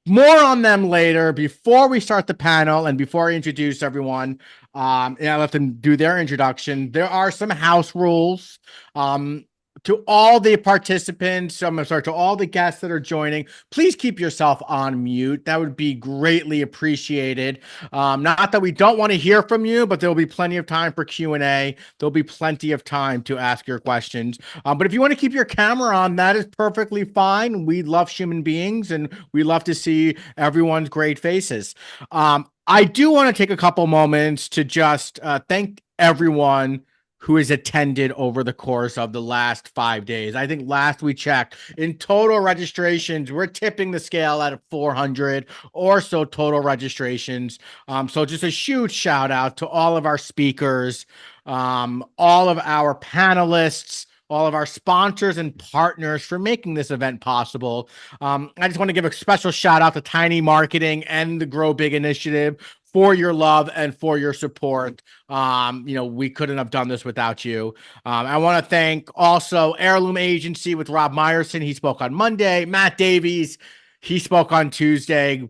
more on them later. Before we start the panel and before I introduce everyone, and I let them do their introduction, there are some house rules. Um, to all the participants, I'm sorry, to all the guests that are joining, please keep yourself on mute. That would be greatly appreciated. Not that we don't want to hear from you, but there will be plenty of time for Q&A. There'll be plenty of time to ask your questions. But if you want to keep your camera on, that is perfectly fine. We love human beings and we love to see everyone's great faces. I do want to take a couple moments to just thank everyone who has attended over the course of the last 5 days. I think last we checked, in total registrations, we're tipping the scale at 400 or so total registrations. So just a huge shout out to all of our speakers, all of our panelists, all of our sponsors and partners for making this event possible. I just want to give a special shout out to Tiny Marketing and the Grow Big Initiative for your love and for your support. We couldn't have done this without you. I want to thank also Heirloom Agency with Rob Meyerson. He spoke on Monday. Matt Davies, he spoke on Tuesday.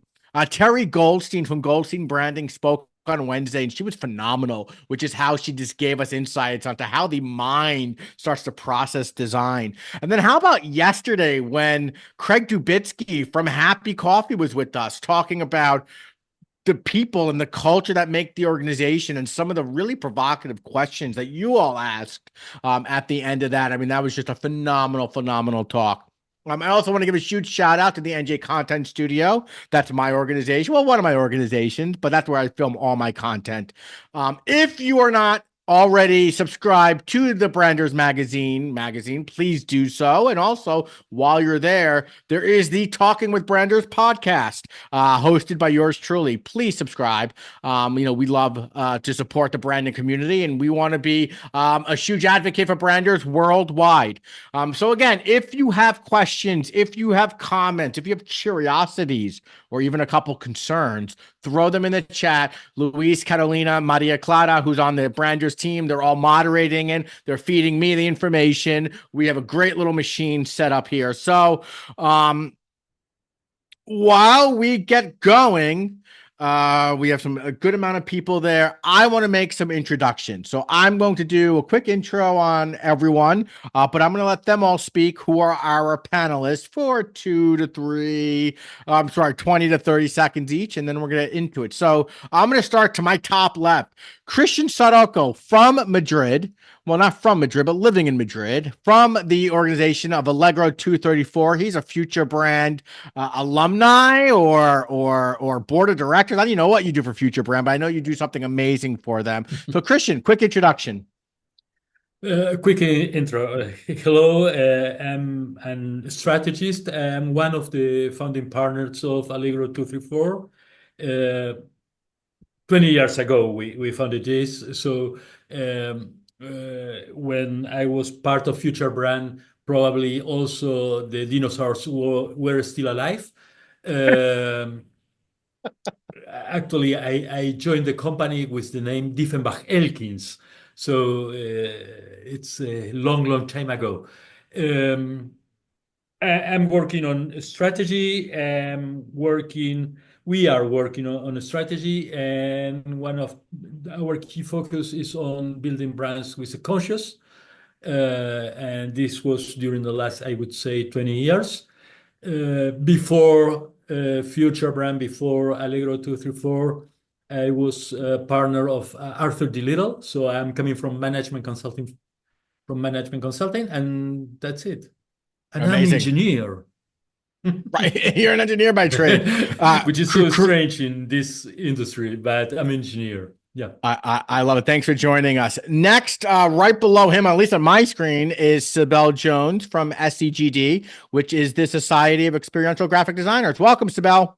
Terry Goldstein from Goldstein Branding spoke on Wednesday, and she was phenomenal, which is how she just gave us insights onto how the mind starts to process design. And then how about yesterday when Craig Dubitsky from Happy Coffee was with us talking about the people and the culture that make the organization and some of the really provocative questions that you all asked at the end of that. I mean, that was just a phenomenal talk. I also want to give a huge shout out to the NJ Content Studio. That's my organization. Well, one of my organizations, but that's where I film all my content. If you are not already subscribed to the Branders magazine, please do so. And also, while you're there, there is the Talking with Branders podcast, hosted by yours truly. Please subscribe. We love to support the branding community, and we want to be a huge advocate for branders worldwide. So again, if you have questions, if you have comments, if you have curiosities, or even a couple concerns, throw them in the chat. Luis, Carolina, Maria Clara, who's on the Branders team, they're all moderating and they're feeding me the information. We have a great little machine set up here. So while we get going, we have a good amount of people there. I want to make some introductions. So I'm going to do a quick intro on everyone, but I'm going to let them all speak who are our panelists for 20 to 30 seconds each, and then we're going to get into it. So I'm going to start to my top left. Cristian Sarocco from Madrid. Well, not from Madrid, but living in Madrid, from the organization of Allegro 234. He's a future brand alumni or board of directors. I don't even know what you do for Future Brand, but I know you do something amazing for them. So, Cristian, quick introduction. Quick intro. Hello, I'm a strategist. I'm one of the founding partners of Allegro 234. 20 years ago, we founded this. So when I was part of Future Brand, probably also the dinosaurs were still alive. Actually, I joined the company with the name Diefenbach Elkins. So it's a long time ago. I'm working on strategy. We are working on a strategy, and one of our key focus is on building brands with a conscious. And this was during the last, I would say, 20 years. Before Future Brand, before Allegro 234, I was a partner of Arthur D. Little. So I'm coming from management consulting, and that's it. And I'm an Amazing. engineer. Right. You're an engineer by trade. Which is so strange in this industry, but I'm an engineer. Yeah. I love it. Thanks for joining us. Next, right below him, at least on my screen, is Cybelle Jones from SEGD, which is the Society of Experiential Graphic Designers. Welcome, Cybelle.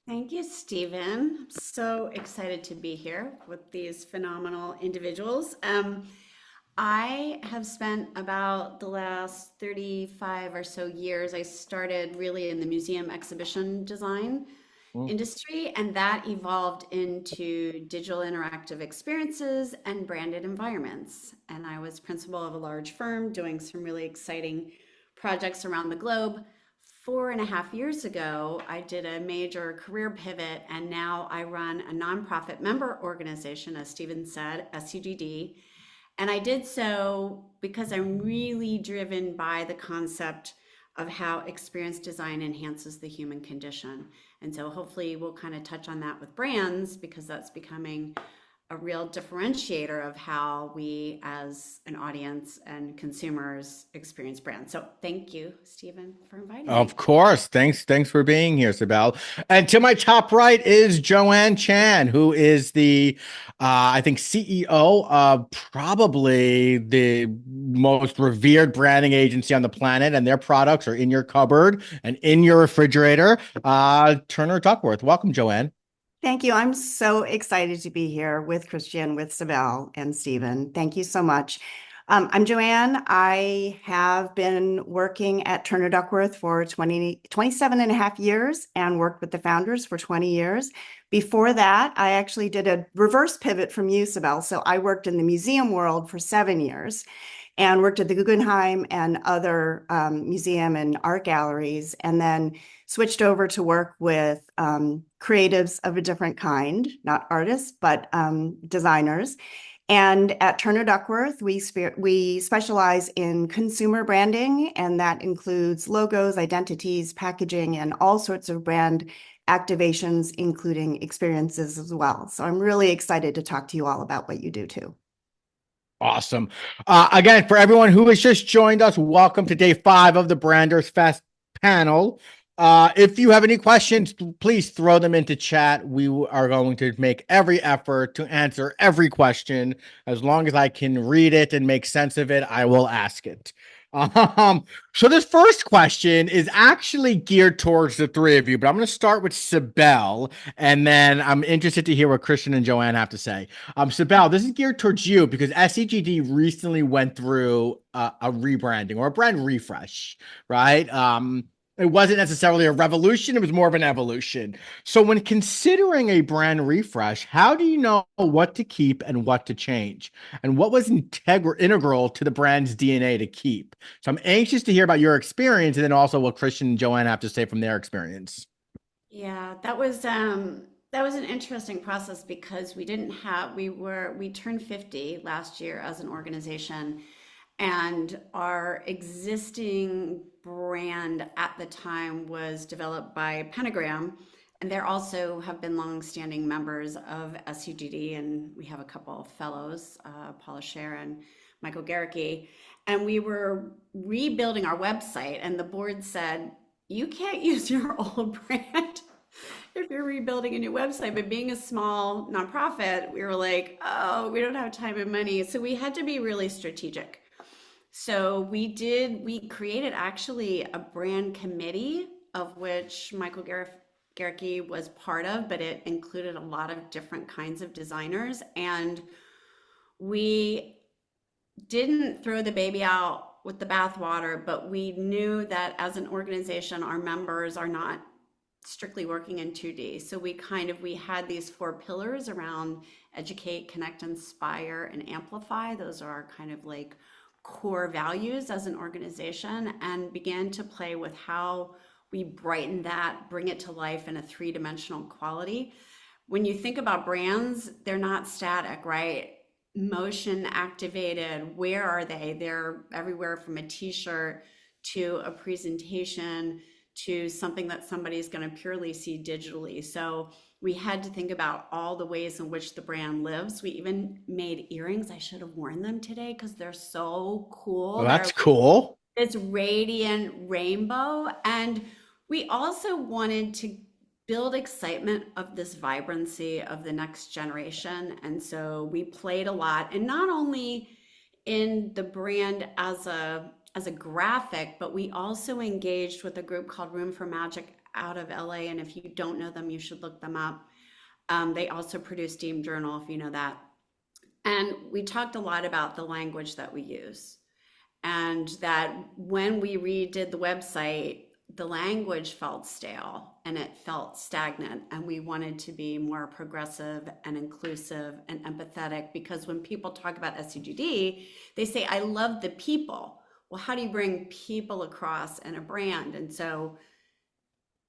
Thank you, Stephen. I'm so excited to be here with these phenomenal individuals. I have spent about the last 35 or so years. I started really in the museum exhibition design industry, and that evolved into digital interactive experiences and branded environments. And I was principal of a large firm doing some really exciting projects around the globe. 4.5 years ago, I did a major career pivot, and now I run a nonprofit member organization, as Stephen said, SUGD. And I did so because I'm really driven by the concept of how experience design enhances the human condition. And so hopefully we'll kind of touch on that with brands, because that's becoming a real differentiator of how we as an audience and consumers experience brands. So thank you, Stephen, for inviting me. Of course. Thanks for being here, Cybelle. And to my top right is Joanne Chan, who is the, I think, CEO of probably the most revered branding agency on the planet, and their products are in your cupboard and in your refrigerator. Turner Duckworth. Welcome, Joanne. Thank you. I'm so excited to be here with Cristian, with Cybelle, and Stephen. Thank you so much. I'm Joanne. I have been working at Turner Duckworth for 27 and a half years and worked with the founders for 20 years. Before that, I actually did a reverse pivot from you, Cybelle. So I worked in the museum world for 7 years and worked at the Guggenheim and other museum and art galleries, and then switched over to work with creatives of a different kind, not artists, but designers. And at Turner Duckworth, we specialize in consumer branding, and that includes logos, identities, packaging, and all sorts of brand activations, including experiences as well. So I'm really excited to talk to you all about what you do too. Awesome. Again, for everyone who has just joined us, welcome to day 5 of the BrandersFest panel. If you have any questions, please throw them into chat. We are going to make every effort to answer every question. As long as I can read it and make sense of it, I will ask it. So this first question is actually geared towards the three of you, but I'm going to start with Cybelle, and then I'm interested to hear what Cristian and Joanne have to say. Cybelle, this is geared towards you because SCGD recently went through a rebranding or a brand refresh, right? It wasn't necessarily a revolution, it was more of an evolution. So when considering a brand refresh, how do you know what to keep and what to change? And what was integral to the brand's DNA to keep? So I'm anxious to hear about your experience, and then also what Cristian and Joanne have to say from their experience. Yeah, that was an interesting process because we turned 50 last year as an organization, and our existing brand at the time was developed by Pentagram, and they also have been long-standing members of SUGD, and we have a couple of fellows, Paula Scher and Michael Garricky, and we were rebuilding our website, and the board said, you can't use your old brand if you're rebuilding a new website. But being a small nonprofit, we were like, oh, we don't have time and money. So we had to be really strategic. So we created actually a brand committee, of which Michael Garricky was part of, but it included a lot of different kinds of designers. And we didn't throw the baby out with the bathwater, but we knew that as an organization, our members are not strictly working in 2D. So we had these 4 pillars around educate, connect, inspire, and amplify. Those are our kind of like core values as an organization, and began to play with how we brighten that, bring it to life in a 3-dimensional quality. When you think about brands, they're not static, right? Motion activated. Where are they? They're everywhere, from a t-shirt to a presentation to something that somebody's going to purely see digitally. So we had to think about all the ways in which the brand lives. We even made earrings. I should have worn them today because they're so cool. Well, that's cool. It's radiant rainbow. And we also wanted to build excitement of this vibrancy of the next generation. And so we played a lot, and not only in the brand as a graphic, but we also engaged with a group called Room for Magic out of LA. And if you don't know them, you should look them up. They also produce Steam Journal, if you know that. And we talked a lot about the language that we use, and that when we redid the website, the language felt stale and it felt stagnant, and we wanted to be more progressive and inclusive and empathetic, because when people talk about SUGD, they say, I love the people. Well, how do you bring people across in a brand? And so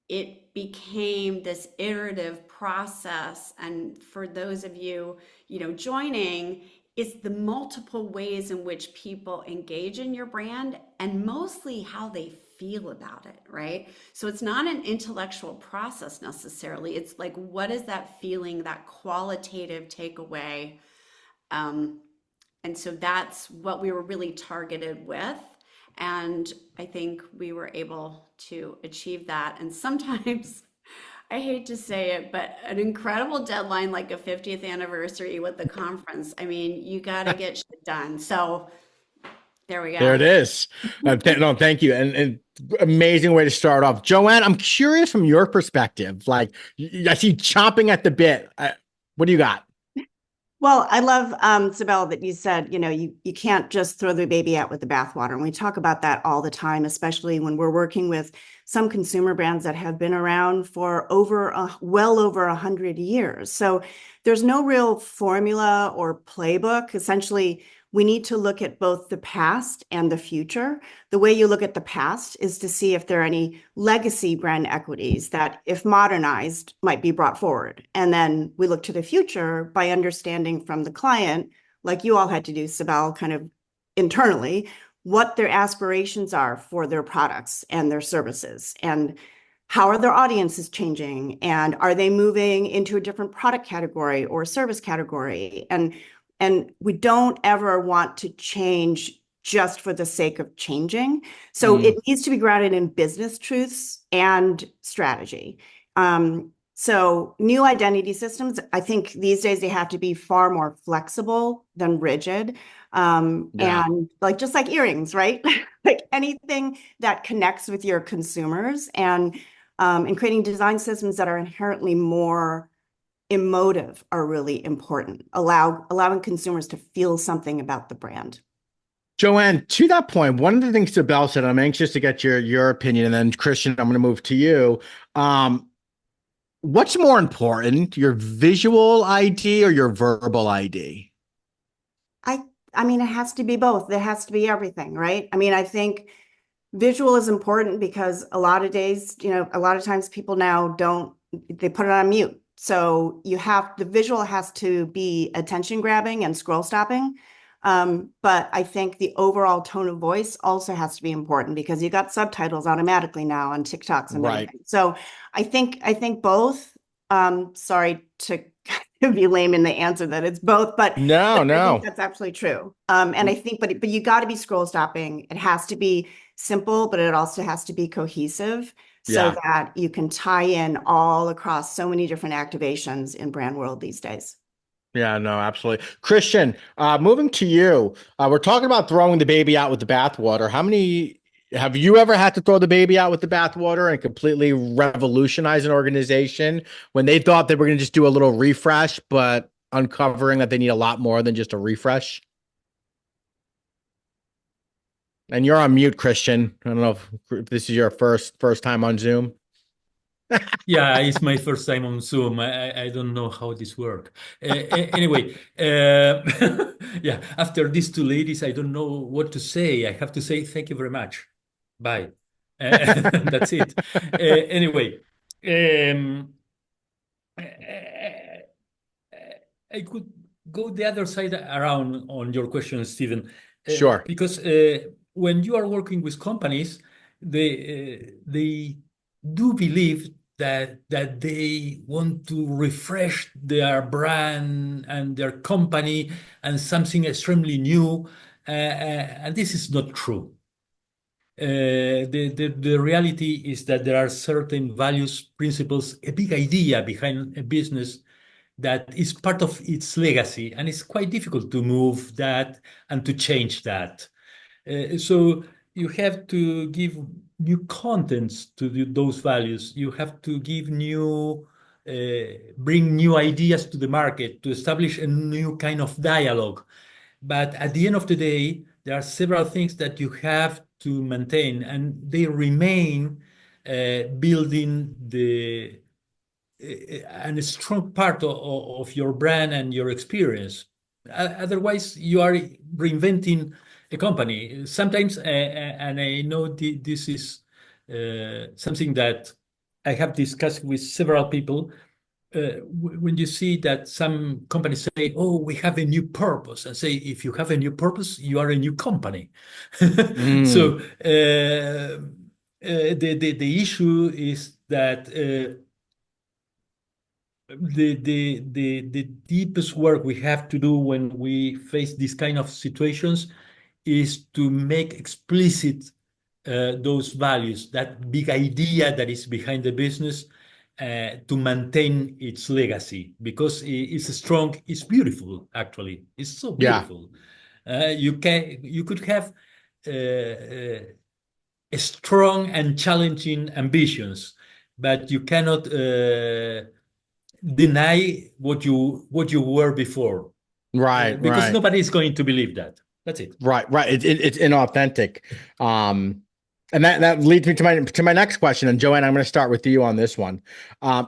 it became this iterative process. And for those of you, joining, it's the multiple ways in which people engage in your brand and mostly how they feel about it, right? So it's not an intellectual process necessarily. It's like, what is that feeling, that qualitative takeaway? And so that's what we were really targeted with. And I think we were able to achieve that. And sometimes, I hate to say it, but an incredible deadline like a 50th anniversary with the conference, I mean, you got to get shit done. So there we There go. it is. No, thank you. And amazing way to start off. Joanne, I'm curious from your perspective. Like, I see chomping at the bit. What do you got? Well, I love, Cybelle, that you said, you can't just throw the baby out with the bathwater. And we talk about that all the time, especially when we're working with some consumer brands that have been around for well over 100 years. So there's no real formula or playbook. Essentially, we need to look at both the past and the future. The way you look at the past is to see if there are any legacy brand equities that, if modernized, might be brought forward. And then we look to the future by understanding from the client, like you all had to do, Cybelle, kind of internally, what their aspirations are for their products and their services. And how are their audiences changing? And are they moving into a different product category or service category? And we don't ever want to change just for the sake of changing. So it needs to be grounded in business truths and strategy. So new identity systems, I think these days they have to be far more flexible than rigid. And like, just like earrings, right? Like anything that connects with your consumers, and creating design systems that are inherently more emotive are really important, allowing consumers to feel something about the brand. Joanne, to that point, one of the things Cybelle said, I'm anxious to get your opinion, and then Cristian, I'm going to move to you. What's more important, your visual ID or your verbal ID? I mean, it has to be both. It has to be everything, right? I mean, I think visual is important because a lot of times people now they put it on mute. So the visual has to be attention grabbing and scroll stopping. But I think the overall tone of voice also has to be important because you got subtitles automatically now on TikToks and everything. So I think both. Sorry to be lame in the answer that it's both, but I think that's absolutely true. And I think, but you got to be scroll stopping. It has to be simple, but it also has to be cohesive so that you can tie in all across so many different activations in brand world these days. Yeah, no, absolutely. Cristian, moving to you. We're talking about throwing the baby out with the bathwater. Have you ever had to throw the baby out with the bathwater and completely revolutionize an organization when they thought they were going to just do a little refresh, but uncovering that they need a lot more than just a refresh? And you're on mute, Cristian. I don't know if this is your first time on Zoom. Yeah, it's my first time on Zoom. I don't know how this works. Anyway, yeah, after these two ladies, I don't know what to say. I have to say thank you very much. Bye. That's it. Anyway, I could go the other side around on your question, Stephen. Sure. Because when you are working with companies, they do believe that they want to refresh their brand and their company and something extremely new, and this is not true. The reality is that there are certain values, principles, a big idea behind a business that is part of its legacy, and it's quite difficult to move that and to change that. So you have to give new contents to those values. You have to bring new ideas to the market to establish a new kind of dialogue. But at the end of the day, there are several things that you have to maintain, and they remain building and a strong part of your brand and your experience. Otherwise, you are reinventing a company. Sometimes, and I know this is something that I have discussed with several people, when you see that some companies say, "Oh, we have a new purpose," and say, "If you have a new purpose, you are a new company." Mm, So the issue is that the deepest work we have to do when we face these kind of situations is to make explicit those values, that big idea that is behind the business, to maintain its legacy, because it's strong, it's beautiful, actually. It's so yeah. beautiful. You could have strong and challenging ambitions, but you cannot deny what you were before, Right, because right. nobody is going to believe that. That's it. Right, right. It's inauthentic. Um, and that leads me to my next question. And Joanne, I'm going to start with you on this one.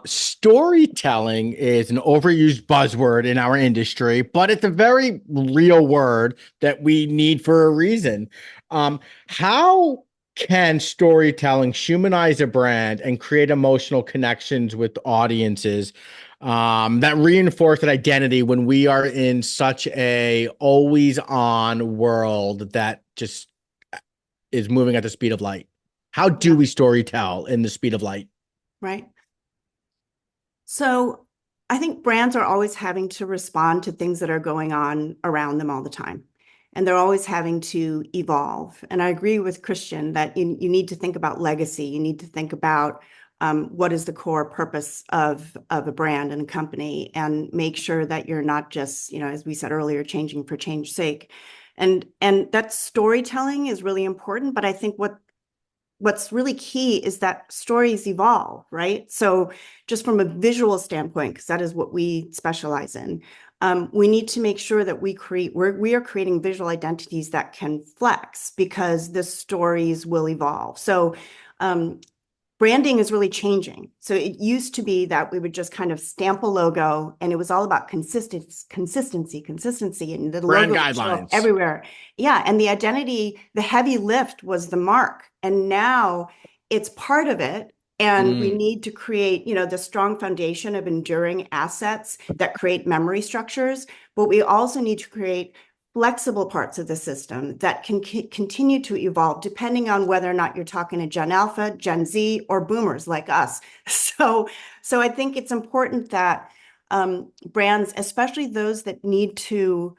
Storytelling is an overused buzzword in our industry, but it's a very real word that we need for a reason. How can storytelling humanize a brand and create emotional connections with audiences that reinforce that identity when we are in such a always on world that just is moving at the speed of light? How do Yeah, we storytell in the speed of light? right. So I think brands are always having to respond to things that are going on around them all the time. And they're always having to evolve. And I agree with Cristian that you need to think about legacy. You need to think about what is the core purpose of a brand and a company, and make sure that you're not just, as we said earlier, changing for change's sake. And that storytelling is really important. But I think what's really key is that stories evolve, right? So just from a visual standpoint, because that is what we specialize in, we need to make sure that we are creating visual identities that can flex, because the stories will evolve. So branding is really changing. So it used to be that we would just kind of stamp a logo, and it was all about consistency, and the Brand logo would show up guidelines. everywhere. Yeah, and the identity, the heavy lift was the mark, and now it's part of it. And we Mm. need to create, the strong foundation of enduring assets that create memory structures, but we also need to create flexible parts of the system that can continue to evolve depending on whether or not you're talking to Gen Alpha, Gen Z, or boomers like us. So I think it's important that brands, especially those that need to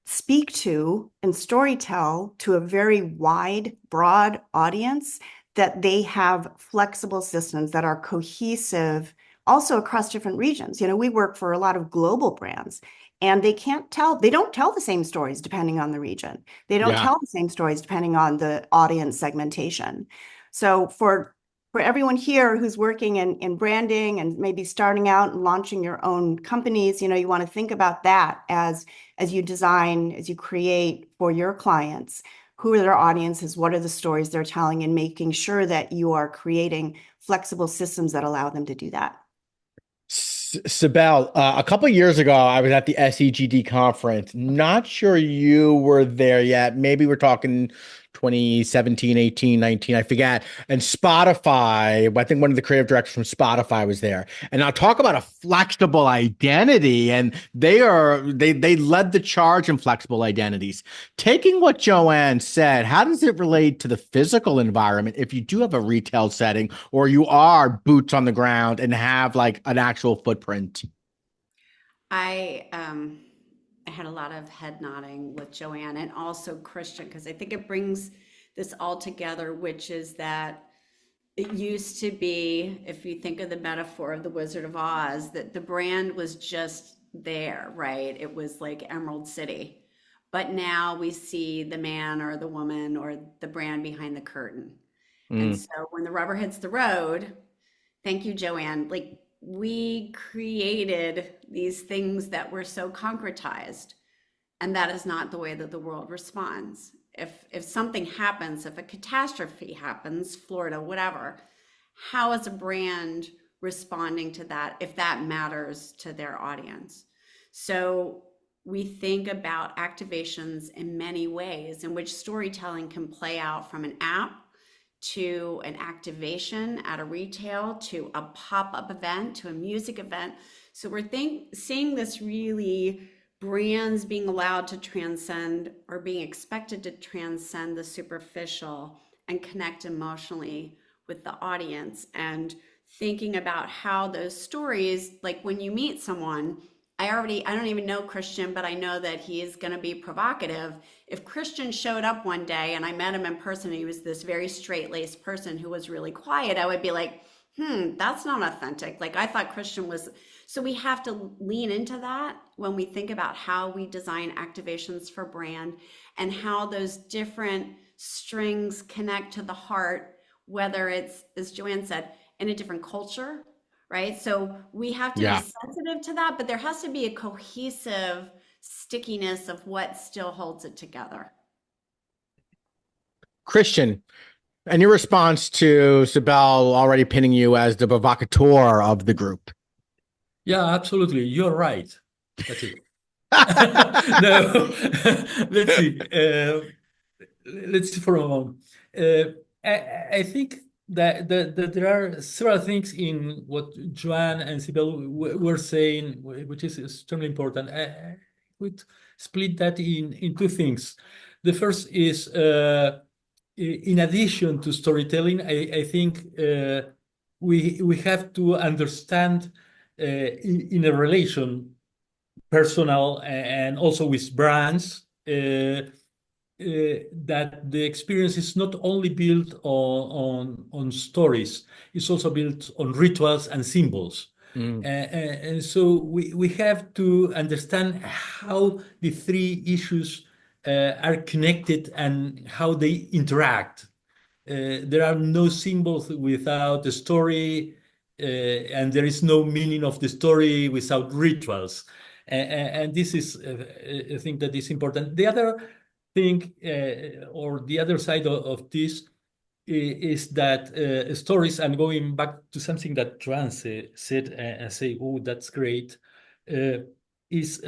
speak to and storytell to a very wide, broad audience, that they have flexible systems that are cohesive also across different regions. We work for a lot of global brands, and they don't tell the same stories depending on the region. They don't Yeah. tell the same stories depending on the audience segmentation. So for everyone here who's working in branding and maybe starting out and launching your own companies, you want to think about that as you design, as you create for your clients. Who are their audiences? What are the stories they're telling? And making sure that you are creating flexible systems that allow them to do that. Cybelle, a couple years ago, I was at the SEGD conference. Not sure you were there yet. Maybe we're talking 2017, 18, 19, I forget. And Spotify, I think one of the creative directors from Spotify was there. And now talk about a flexible identity. And they led the charge in flexible identities. Taking what Joanne said, how does it relate to the physical environment if you do have a retail setting or you are boots on the ground and have like an actual footprint? I had a lot of head nodding with Joanne and also Cristian, because I think it brings this all together, which is that it used to be, if you think of the metaphor of the Wizard of Oz, that the brand was just there, right? It was like Emerald City. But now we see the man or the woman or the brand behind the curtain. And Mm. so when the rubber hits the road, thank you, Joanne. Like, we created these things that were so concretized, and that is not the way that the world responds. If something happens, if a catastrophe happens, Florida, whatever, how is a brand responding to that if that matters to their audience? So we think about activations in many ways in which storytelling can play out, from an app to an activation at a retail, to a pop-up event, to a music event. So we're seeing this really brands being allowed to transcend or being expected to transcend the superficial and connect emotionally with the audience, and thinking about how those stories, like when you meet someone, I don't even know Cristian, but I know that he is going to be provocative. If Cristian showed up one day and I met him in person, and he was this very straight-laced person who was really quiet, I would be like, that's not authentic. Like, I thought Cristian was. So we have to lean into that when we think about how we design activations for brand, and how those different strings connect to the heart, whether it's, as Joanne said, in a different culture, right? So we have to be Yeah. sensitive to that, but there has to be a cohesive stickiness of what still holds it together. Cristian, any response to Cybelle already pinning you as the provocateur of the group? Yeah, absolutely. You're right. That's it. No, let's see. Let's see for a moment. I think that there are several things in what Joanne and Cybelle were saying, which is extremely important. I would split that in two things. The first is, in addition to storytelling, I think we have to understand in a relation, personal and also with brands, that the experience is not only built on stories, it's also built on rituals and symbols. And so we have to understand how the three issues are connected and how they interact. There are no symbols without a story, and there is no meaning of the story without rituals. And this is a thing that is important. The other thing, or the other side of this, is that stories, and going back to something that Joanne said, and say, oh, that's great, is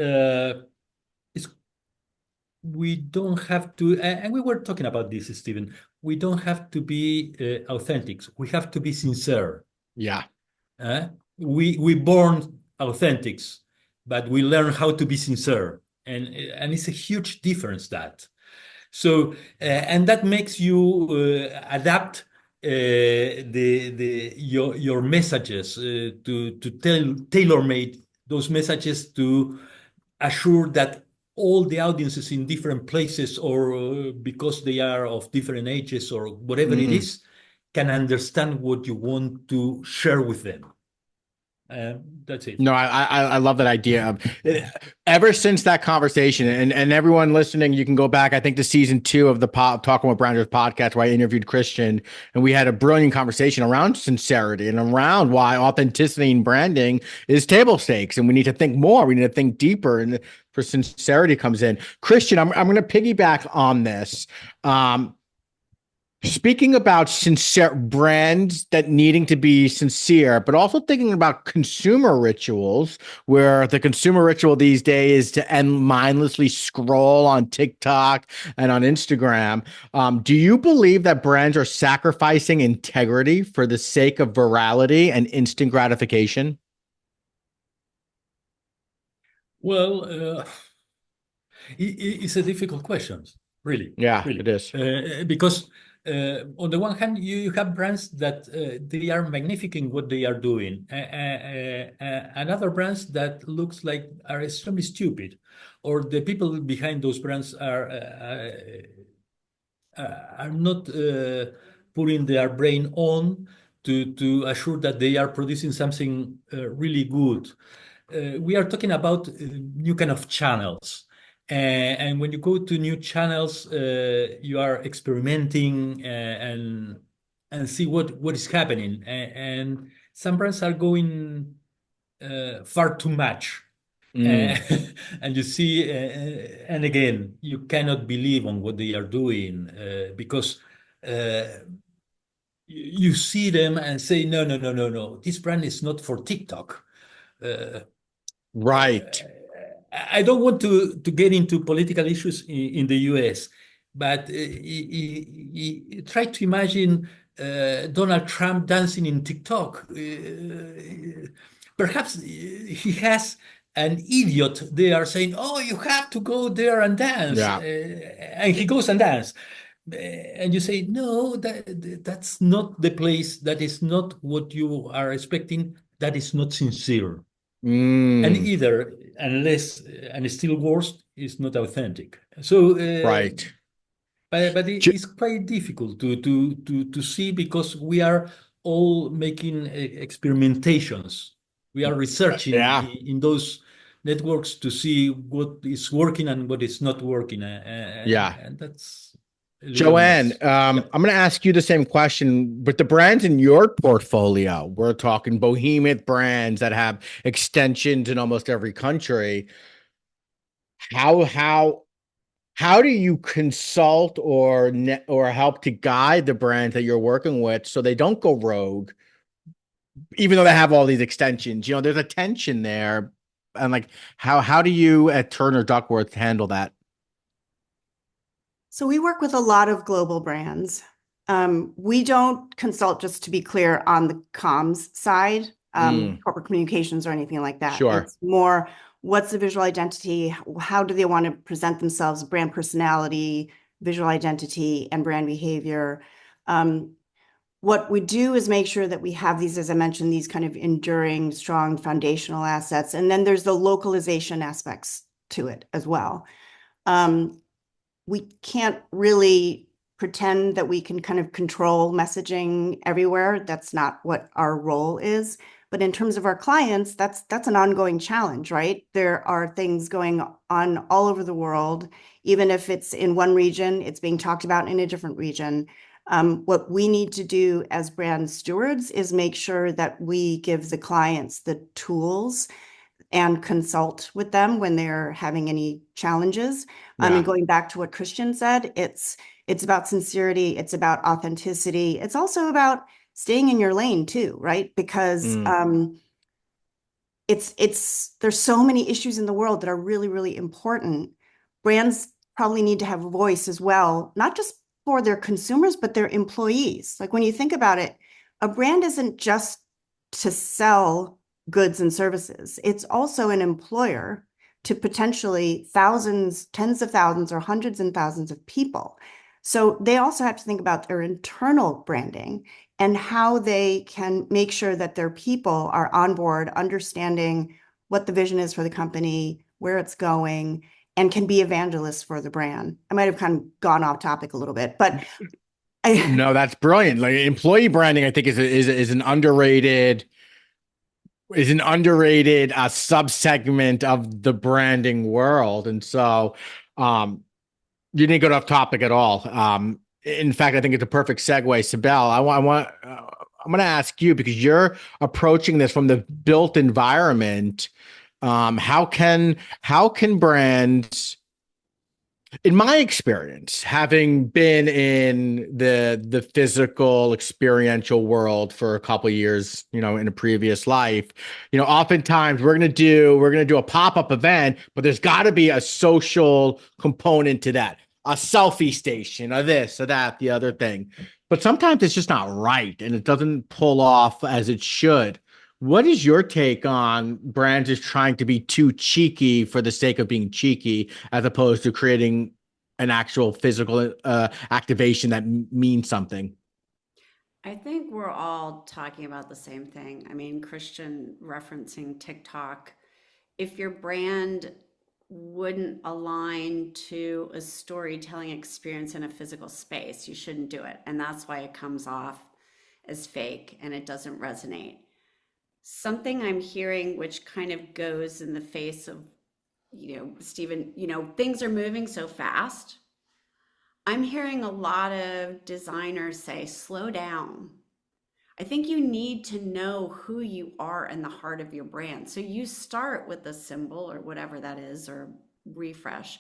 we don't have to, and we were talking about this, Stephen, we don't have to be authentic. We have to be sincere. Yeah. We born authentics, but we learn how to be sincere. And it's a huge difference, that. So, and that makes you adapt your messages to tailor-made those messages to assure that all the audiences in different places, or because they are of different ages or whatever it is, can understand what you want to share with them. That's it. No, I love that idea of ever since that conversation, and everyone listening, you can go back, I think, to season 2 of the Talking with Branders podcast, where I interviewed Cristian, and we had a brilliant conversation around sincerity and around why authenticity in branding is table stakes, and we need to think more, we need to think deeper, and for sincerity comes in. Cristian, I'm going to piggyback on this. Speaking about sincere brands that needing to be sincere, but also thinking about consumer rituals, where the consumer ritual these days is to mindlessly scroll on TikTok and on Instagram. Do you believe that brands are sacrificing integrity for the sake of virality and instant gratification? Well, it's a difficult question, really. Yeah, really. it is. Because on the one hand, you have brands that they are magnificent in what they are doing, and other brands that looks like are extremely stupid, or the people behind those brands are not putting their brain on to assure that they are producing something really good. We are talking about new kind of channels. And when you go to new channels, you are experimenting and see what is happening. And some brands are going far too much. And you see, and again, you cannot believe on what they are doing because you see them and say, no, this brand is not for TikTok. Right. I don't want to get into political issues in the US. but try to imagine Donald Trump dancing in TikTok. Perhaps he has an idiot there saying, "Oh, you have to go there and dance," Yeah. and he goes and dance. And you say, "No, that's not the place. That is not what you are expecting. That is not sincere." And Mm, either, unless, and still worse, is not authentic. So, right. but Ju- it's quite difficult to see because we are all making experimentations. We are researching yeah. in those networks to see what is working and what is not working, Yeah. and that's a little Joanne, mess. Yeah. I'm going to ask you the same question. With the brands in your portfolio, we're talking behemoth brands that have extensions in almost every country. How how how do you consult or help to guide the brands that you're working with so they don't go rogue, even though they have all these extensions? You know, there's a tension there, and like how do you at Turner Duckworth handle that? So we work with a lot of global brands. We don't consult, just to be clear, on the comms side, Mm, corporate communications or anything like that. sure. It's more, what's the visual identity? How do they want to present themselves? Brand personality, visual identity, and brand behavior. What we do is make sure that we have these, as I mentioned, these kind of enduring, strong foundational assets. And then there's the localization aspects to it as well. We can't really pretend that we can kind of control messaging everywhere. That's not what our role is. But in terms of our clients, that's an ongoing challenge, right? There are things going on all over the world. Even if it's in one region, it's being talked about in a different region. What we need to do as brand stewards is make sure that we give the clients the tools and consult with them when they're having any challenges. Yeah. And going back to what Cristian said, it's about sincerity, it's about authenticity. It's also about staying in your lane too, right? Because Mm, there's so many issues in the world that are really, really important. Brands probably need to have a voice as well, not just for their consumers, but their employees. Like when you think about it, a brand isn't just to sell goods and services. It's also an employer to potentially thousands, tens of thousands, or hundreds and thousands of people. So they also have to think about their internal branding and how they can make sure that their people are on board, understanding what the vision is for the company, where it's going, and can be evangelists for the brand. I might have kind of gone off topic a little bit, but no, that's brilliant. Like employee branding, I think is an underrated subsegment of the branding world. And so you didn't get off topic at all. In fact, I think it's a perfect segue. Cybelle, I'm going to ask you, because you're approaching this from the built environment. How can brands, in my experience, having been in the physical experiential world for a couple of years, in a previous life, oftentimes we're gonna do a pop-up event, but there's got to be a social component to that, a selfie station, or this or that, the other thing. But sometimes it's just not right, and it doesn't pull off as it should. What is your take on brands just trying to be too cheeky for the sake of being cheeky, as opposed to creating an actual physical activation that means something? I think we're all talking about the same thing. I mean, Christian referencing TikTok. If your brand wouldn't align to a storytelling experience in a physical space, you shouldn't do it. And that's why it comes off as fake and it doesn't resonate. Something I'm hearing, which kind of goes in the face of, Stephen, things are moving so fast. I'm hearing a lot of designers say, slow down. I think you need to know who you are in the heart of your brand. So you start with a symbol or whatever that is, or refresh.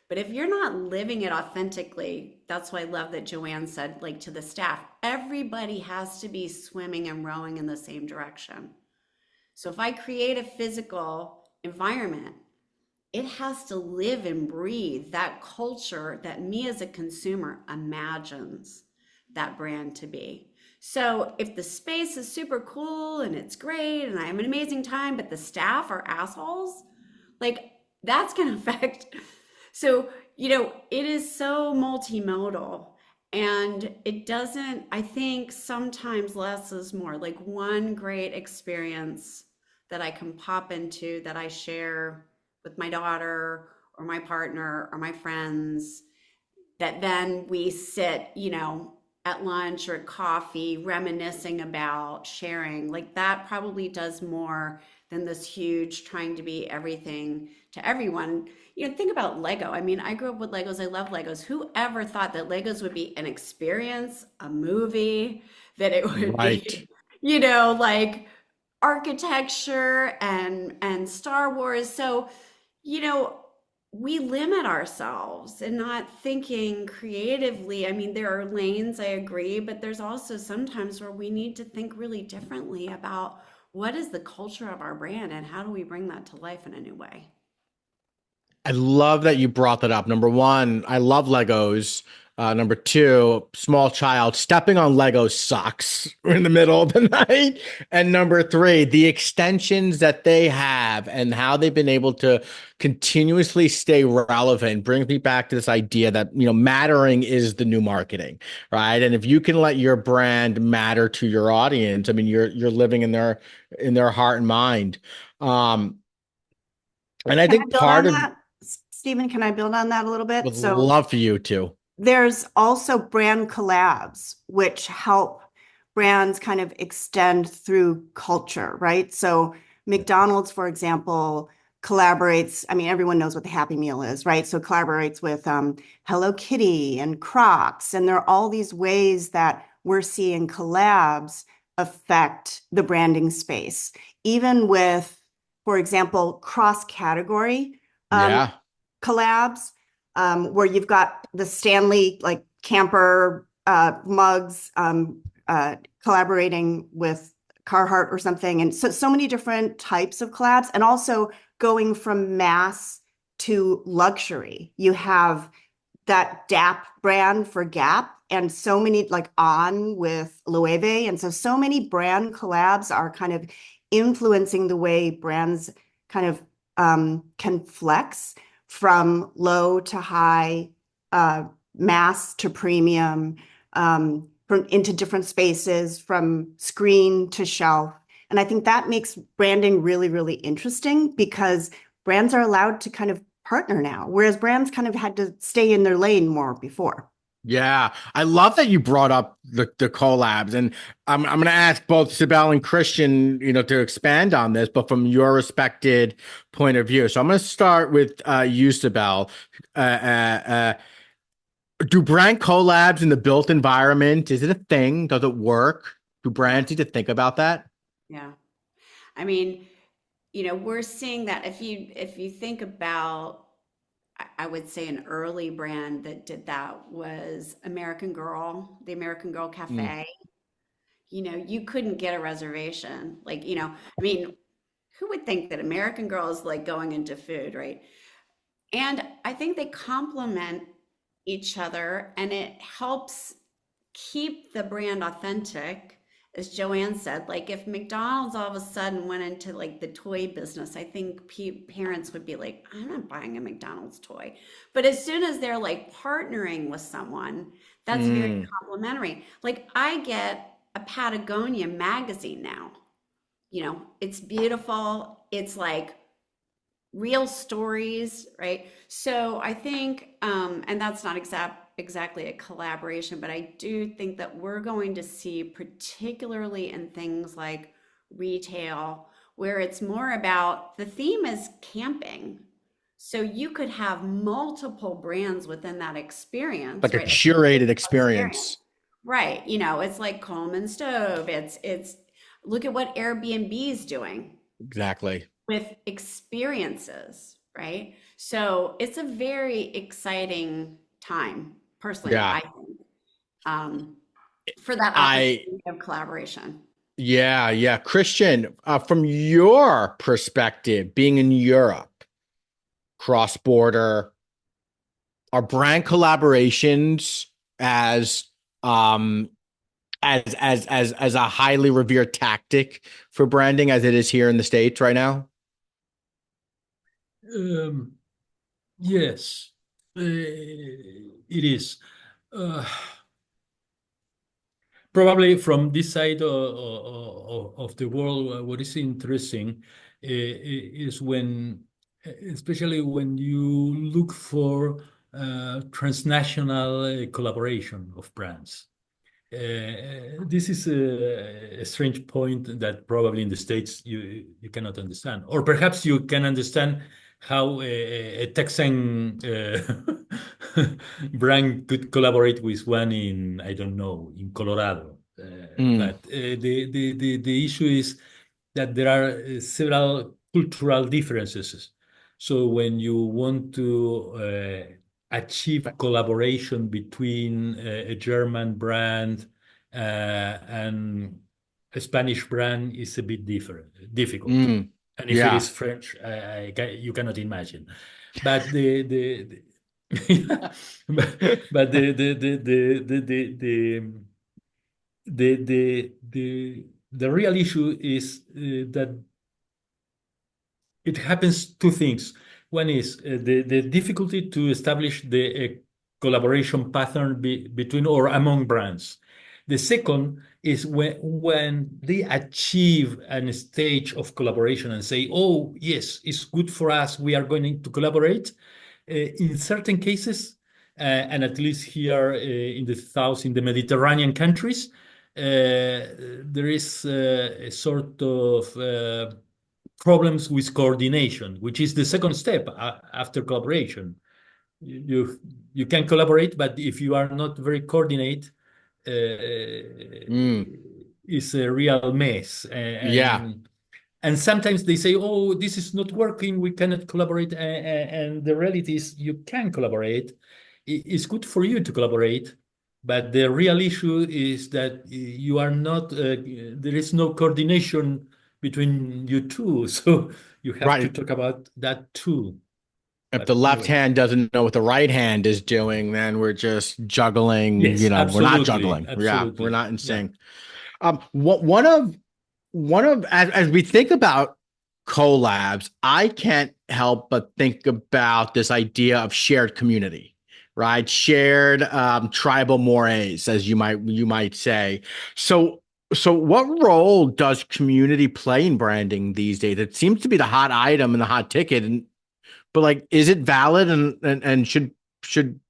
But if you're not living it authentically, that's why I love that Joanne said, like to the staff, everybody has to be swimming and rowing in the same direction. So if I create a physical environment it has to live and breathe that culture that me as a consumer imagines that brand to be. So if the space is super cool and it's great and I have an amazing time, but the staff are assholes, like that's going to affect. So, it is so multimodal and it doesn't, I think sometimes less is more. Like one great experience that I can pop into that I share with my daughter or my partner or my friends, that then we sit, at lunch or coffee, reminiscing about sharing. Like that probably does more than this huge trying to be everything to everyone. Think about Lego. I mean, I grew up with Legos. I love Legos. Who ever thought that Legos would be an experience, a movie, that it would Right. be, like architecture and Star Wars. So, you know, we limit ourselves and not thinking creatively. I mean, there are lanes, I agree, but there's also sometimes where we need to think really differently about what is the culture of our brand and how do we bring that to life in a new way. I love that you brought that up. Number one, I love Legos. Number two, small child stepping on Lego sucks in the middle of the night. And number three, the extensions that they have and how they've been able to continuously stay relevant brings me back to this idea that, mattering is the new marketing, right? And if you can let your brand matter to your audience, I mean, you're living in their heart and mind. And I Can I think build on part of that? Stephen, can I build on that a little bit? would So love for you to. there's also brand collabs, which help brands kind of extend through culture, right? So McDonald's, for example, collaborates. I mean, everyone knows what the Happy Meal is, right? So collaborates with Hello Kitty and Crocs. And there are all these ways that we're seeing collabs affect the branding space, even with, for example, cross-category Yeah. collabs, where you've got the Stanley like camper mugs collaborating with Carhartt or something, and so many different types of collabs, and also going from mass to luxury. You have that DAP brand for Gap, and so many like On with Loewe, and so many brand collabs are kind of influencing the way brands kind of can flex from low to high, mass to premium, from into different spaces, from screen to shelf. And I think that makes branding really, really interesting because brands are allowed to kind of partner now, whereas brands kind of had to stay in their lane more before. Yeah. I love that you brought up the collabs. And I'm gonna ask both Cybelle and Cristian, to expand on this, but from your respected point of view. So I'm gonna start with you, Cybelle. Uh, uh, uh, do brand collabs in the built environment? Is it a thing? Does it work? Do brands need to think about that? Yeah. I mean, we're seeing that if you think about, I would say an early brand that did that was American Girl, the American Girl Mm. Cafe. You couldn't get a reservation. Like, I mean, who would think that American Girl is like going into food, right? And I think they complement each other and it helps keep the brand authentic. As Joanne said, like if McDonald's all of a sudden went into like the toy business, I think parents would be like, I'm not buying a McDonald's toy. But as soon as they're like partnering with someone, that's very Mm. complimentary. Like I get a Patagonia magazine now. It's beautiful. It's like real stories, right? So I think, and that's not exactly a collaboration, but I do think that we're going to see, particularly in things like retail, where it's more about the theme is camping. So you could have multiple brands within that experience, Like a right? curated Experience. experience. Right. It's like Coleman Stove. It's look at what Airbnb is doing Exactly. with experiences, right? So it's a very exciting time, personally, Yeah. I think, for that I opportunity of collaboration. Yeah, yeah. Cristian, from your perspective, being in Europe, cross-border. Are brand collaborations as um as a highly revered tactic for branding as it is here in the States right now? Um, yes, it is. Uh, Probably from this side of the world, what is interesting is when, especially when you look for transnational collaboration of brands. This is a strange point that probably in the States you cannot understand, or perhaps you can understand how a Texan brand could collaborate with one in, I don't know, in Colorado. Mm, But the issue is that there are several cultural differences. So when you want to achieve collaboration between a German brand and a Spanish brand is a bit difficult. And if it yeah. is French, you cannot imagine. But but the real issue is that it happens two things. One is the difficulty to establish the collaboration pattern between or among brands. The second is when they achieve a stage of collaboration and say, oh, yes, it's good for us, we are going to collaborate. In certain cases, and at least here in the south, in the Mediterranean countries, there is a sort of problems with coordination, which is the second step after collaboration. You can collaborate, but if you are not very coordinate, Mm, it's a real mess. yeah. And sometimes they say, "Oh, this is not working. We cannot collaborate." And the reality is, you can collaborate. It's good for you to collaborate, but the real issue is that you are not. There is no coordination between you two, so you have to Right. talk about that too. If the But left anyway, hand doesn't know what the right hand is doing, then we're just juggling, yes, we're not absolutely, juggling. Yeah, we're absolutely, not in yeah. sync. One of as we think about collabs, I can't help but think about this idea of shared community, right? Shared tribal mores, as you might say. So so what role does community play in branding these days? It seems to be the hot item and the hot ticket, and but like, is it valid and should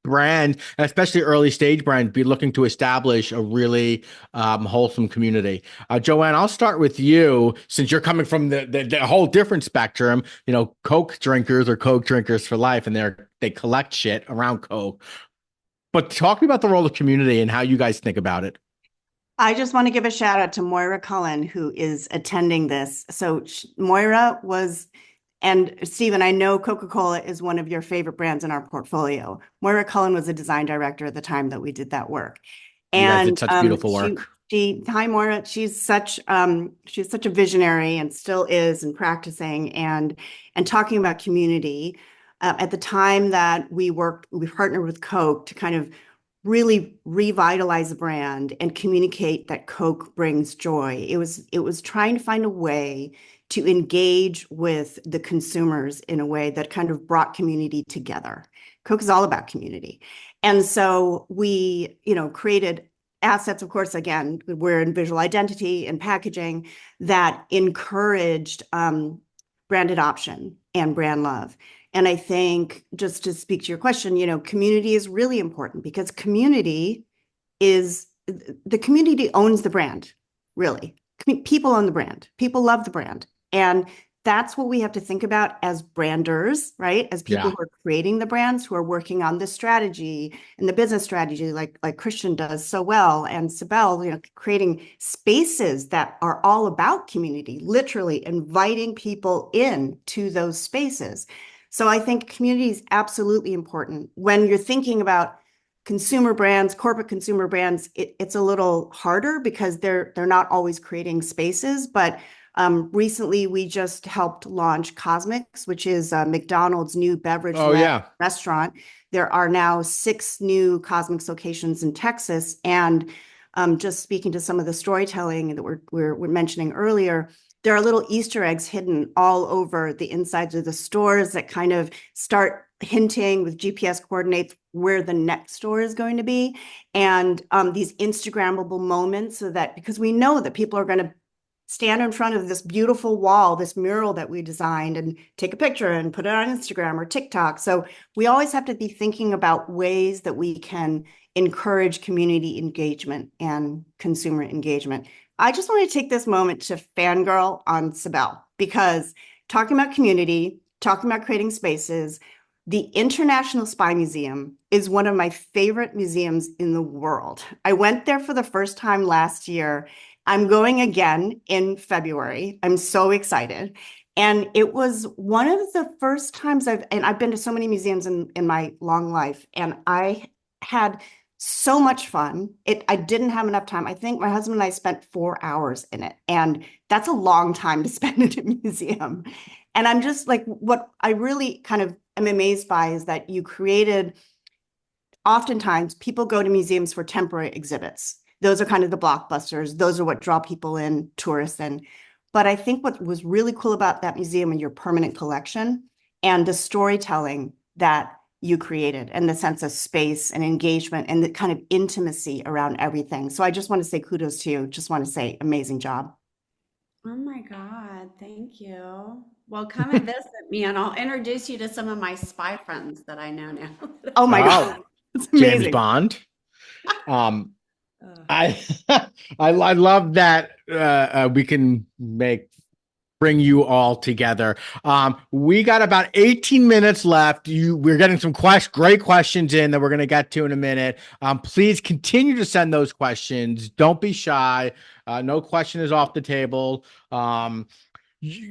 brand, especially early stage brands, be looking to establish a really wholesome community? Joanne, I'll start with you since you're coming from the whole different spectrum. Coke drinkers are Coke drinkers for life, and they collect shit around Coke. But talk to me about the role of community and how you guys think about it. I just want to give a shout out to Moira Cullen, who is attending this. So Moira was, and Stephen, I know Coca-Cola is one of your favorite brands in our portfolio. Moira Cullen was a design director at the time that we did that work. You guys did And such beautiful work. hi Moira, she's such a visionary and still is and practicing and talking about community. At the time that we partnered with Coke to kind of really revitalize the brand and communicate that Coke brings joy. It was trying to find a way to engage with the consumers in a way that kind of brought community together. Coke is all about community. And so we, created assets, of course, again, we're in visual identity and packaging that encouraged brand adoption and brand love. And I think, just to speak to your question, community is really important because the community owns the brand, really. People own the brand. People love the brand. And that's what we have to think about as branders, right? As people Yeah. who are creating the brands, who are working on the strategy and the business strategy, like Cristian does so well, and Cybelle, creating spaces that are all about community, literally inviting people in to those spaces. So I think community is absolutely important. When you're thinking about consumer brands, corporate consumer brands, it's a little harder because they're not always creating spaces. But Recently, we just helped launch Cosmics, which is McDonald's new beverage Oh, yeah. restaurant. There are now 6 new Cosmics locations in Texas. And just speaking to some of the storytelling that we're mentioning earlier, there are little Easter eggs hidden all over the insides of the stores that kind of start hinting with GPS coordinates where the next store is going to be. And these Instagrammable moments, so that because we know that people are going to stand in front of this beautiful wall, this mural that we designed, and take a picture and put it on Instagram or TikTok. So we always have to be thinking about ways that we can encourage community engagement and consumer engagement. I just want to take this moment to fangirl on Cybelle, because talking about community, talking about creating spaces, the International Spy Museum is one of my favorite museums in the world. I went there for the first time last year. I'm going again in February. I'm so excited. And it was one of the first times I've been to so many museums in my long life, and I had so much fun. I didn't have enough time. I think my husband and I spent 4 hours in it, and that's a long time to spend in a museum. And I'm just like, what I really kind of am amazed by is that you created, oftentimes people go to museums for temporary exhibits. Those are kind of the blockbusters. Those are what draw people in, tourists in. But I think what was really cool about that museum and your permanent collection and the storytelling that you created and the sense of space and engagement and the kind of intimacy around everything. So I just want to say kudos to you. Just want to say amazing job. Oh my God, thank you. Well, come and visit me and I'll introduce you to some of my spy friends that I know now. Oh my Oh, God. It's James amazing. Bond. Um, Ugh. I I love that we can bring you all together. We got about 18 minutes left. We're getting some great questions in that we're going to get to in a minute. Please continue to send those questions. Don't be shy. No question is off the table.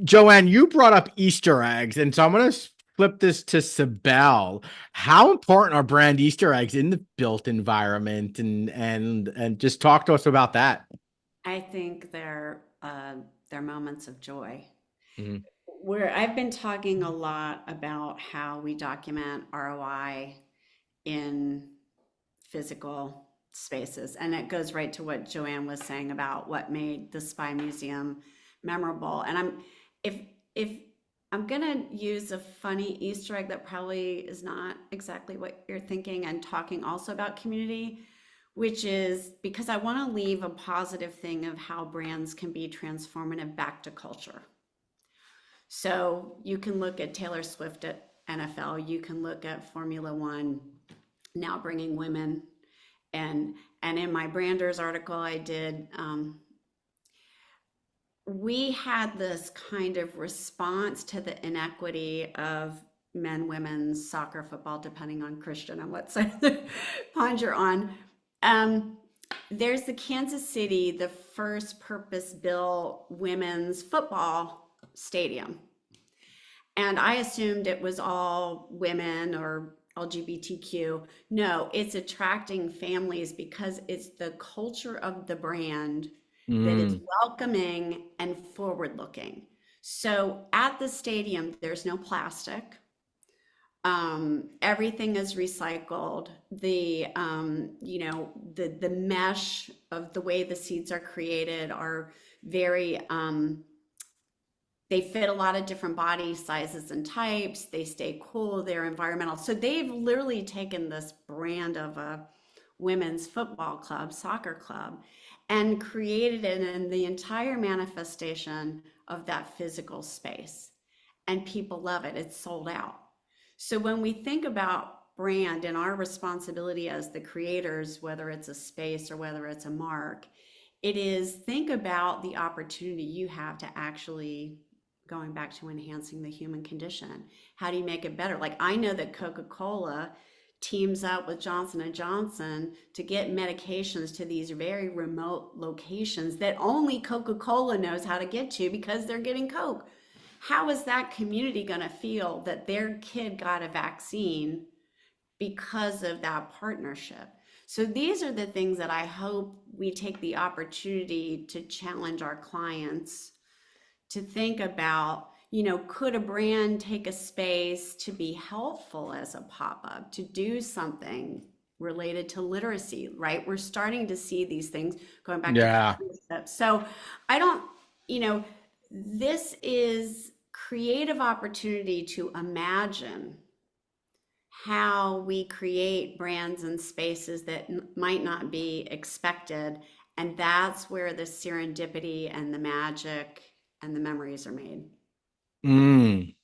Joanne, you brought up Easter eggs, and so I'm going to flip this to Cybelle. How important are brand Easter eggs in the built environment, and just talk to us about that. I think they're moments of joy. Mhm. Where I've been talking a lot about how we document ROI in physical spaces. And it goes right to what Joanne was saying about what made the Spy Museum memorable. And if I'm gonna use a funny Easter egg that probably is not exactly what you're thinking, and talking also about community, which is because I want to leave a positive thing of how brands can be transformative back to culture. So you can look at Taylor Swift at NFL, you can look at Formula One now bringing women, and in my Branders article I did, we had this kind of response to the inequity of men, women's soccer, football, depending on Christian and what side of the pond you're on. There's the Kansas City, the first purpose-built women's football stadium. And I assumed it was all women or LGBTQ. No, it's attracting families because it's the culture of the brand that is welcoming and forward looking. So at the stadium, there's no plastic. Everything is recycled. The mesh of the way the seats are created are very, they fit a lot of different body sizes and types. They stay cool. They're environmental. So they've literally taken this brand of a women's football club, soccer club, and created it in the entire manifestation of that physical space. And people love it. It's sold out. So when we think about brand and our responsibility as the creators, whether it's a space or whether it's a mark, it is think about the opportunity you have to actually, going back to enhancing the human condition. How do you make it better? Like, I know that Coca-Cola teams up with Johnson & Johnson to get medications to these very remote locations that only Coca-Cola knows how to get to because they're getting Coke. How is that community going to feel that their kid got a vaccine because of that partnership? So these are the things that I hope we take the opportunity to challenge our clients to think about, could a brand take a space to be helpful as a pop-up, to do something related to literacy, right? We're starting to see these things going back to Yeah. concepts. So I don't, this is creative opportunity to imagine how we create brands and spaces that might not be expected. And that's where the serendipity and the magic and the memories are made. Mm,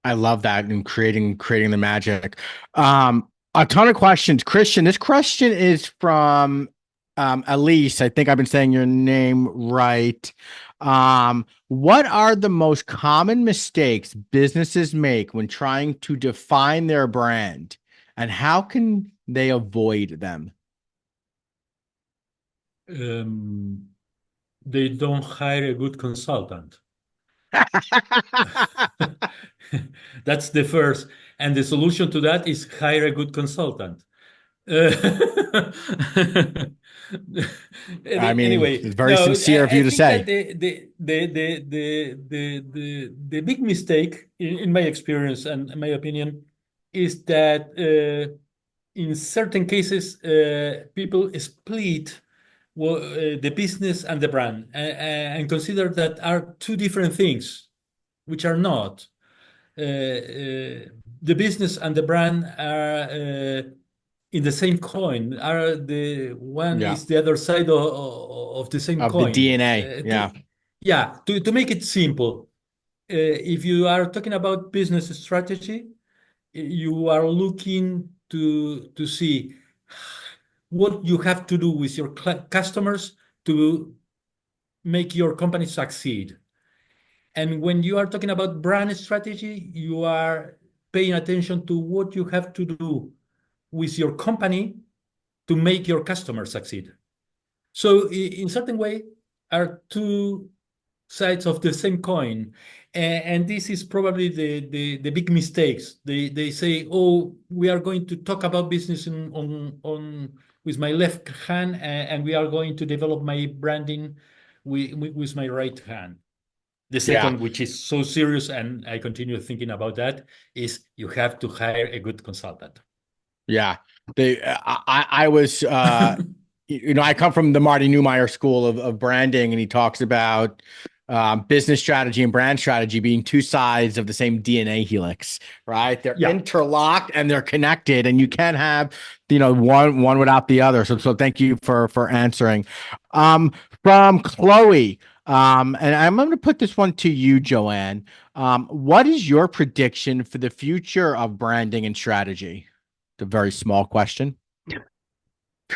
I love that, and creating the magic. A ton of questions. Cristian, this question is from Elise. I think I've been saying your name right. What are the most common mistakes businesses make when trying to define their brand, and how can they avoid them? They don't hire a good consultant. That's the first. And the solution to that is hire a good consultant. Uh, I mean, Anyway, it's very no, sincere of I you to think that say. the big mistake, in my experience and my opinion, is that in certain cases, people split the business and the brand and consider that are two different things, which are not. The business and the brand are in the same coin. Are the one Yeah, is the other side of the same of the coin. DNA. Yeah, Yeah, to make it simple, if you are talking about business strategy, you are looking to see what you have to do with your customers to make your company succeed. And when you are talking about brand strategy, you are paying attention to what you have to do with your company to make your customers succeed. So in certain way are two sides of the same coin. And this is probably the big mistakes. They say, oh, we are going to talk about business on with my left hand, and we are going to develop my branding with my right hand. The yeah. second, which is so serious, and I continue thinking about that, is you have to hire a good consultant. Yeah. I was, I come from the Marty Neumeier school of branding, and he talks about business strategy and brand strategy being two sides of the same DNA helix, right? They're Yeah. interlocked and they're connected, and you can't have, one without the other. So thank you for answering. From Chloe, and I'm going to put this one to you, Joanne. What is your prediction for the future of branding and strategy? It's a very small question.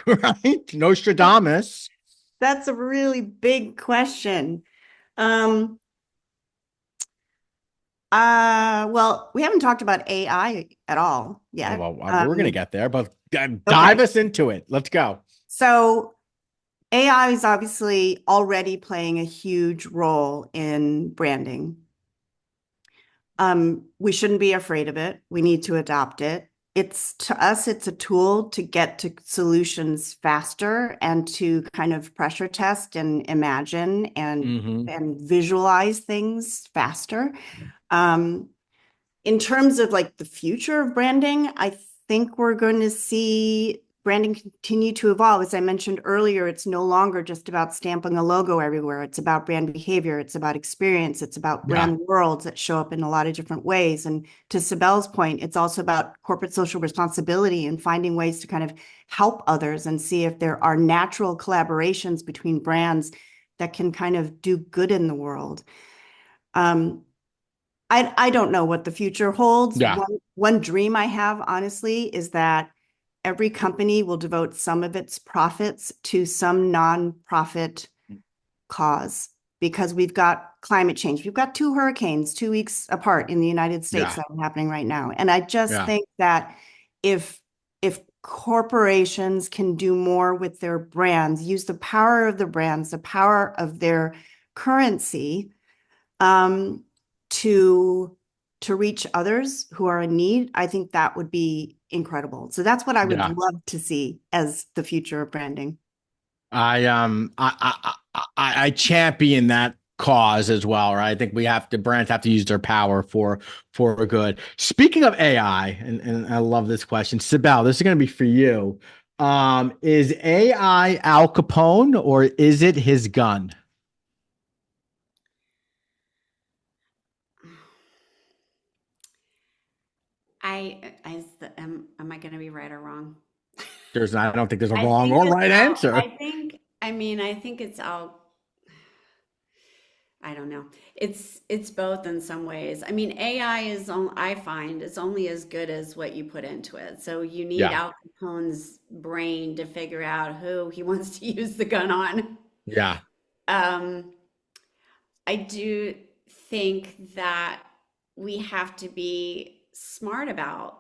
Right? Nostradamus. That's a really big question. Well, we haven't talked about AI at all yet. Well, we're going to get there, but dive Okay. us into it. Let's go. So AI is obviously already playing a huge role in branding. We shouldn't be afraid of it. We need to adopt it. To us, it's a tool to get to solutions faster and to kind of pressure test and imagine and visualize things faster. In terms of like the future of branding, I think we're going to see branding continue to evolve. As I mentioned earlier, it's no longer just about stamping a logo everywhere. It's about brand behavior. It's about experience. It's about brand worlds that show up in a lot of different ways. And to Cybelle's point, it's also about corporate social responsibility and finding ways to kind of help others and see if there are natural collaborations between brands that can kind of do good in the world. I don't know what the future holds. Yeah. One dream I have, honestly, is that every company will devote some of its profits to some nonprofit cause, because we've got climate change. We've got 2 hurricanes 2 weeks apart in the United States that are happening right now. And I just think that if corporations can do more with their brands, use the power of the brands, the power of their currency, to reach others who are in need, I think that would be incredible. So that's what I would love to see as the future of branding. I champion that cause as well, right? I think brands have to use their power for good. Speaking of AI, and I love this question, Cybelle, this is going to be for you. Is AI Al Capone or is it his gun? Am I going to be right or wrong? I don't think there's a I wrong think or it's right out. answer. I think it's out. I don't know. It's both in some ways. I mean, AI I find it's only as good as what you put into it. So you need Yeah, Al Capone's brain to figure out who he wants to use the gun on. yeah, Um, I do think that we have to be smart about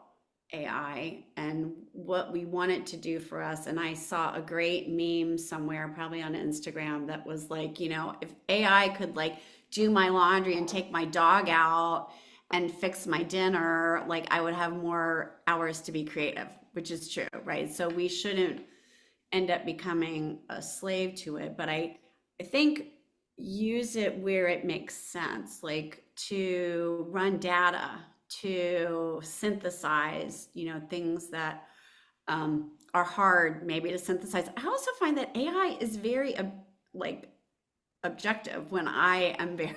AI and what we want it to do for us. And I saw a great meme somewhere, probably on Instagram, that was like, if AI could like do my laundry and take my dog out and fix my dinner, like I would have more hours to be creative, which is true, right? So we shouldn't end up becoming a slave to it. But I think use it where it makes sense, like to run data, to synthesize, things that are hard maybe to synthesize. I also find that AI is very like objective when I am very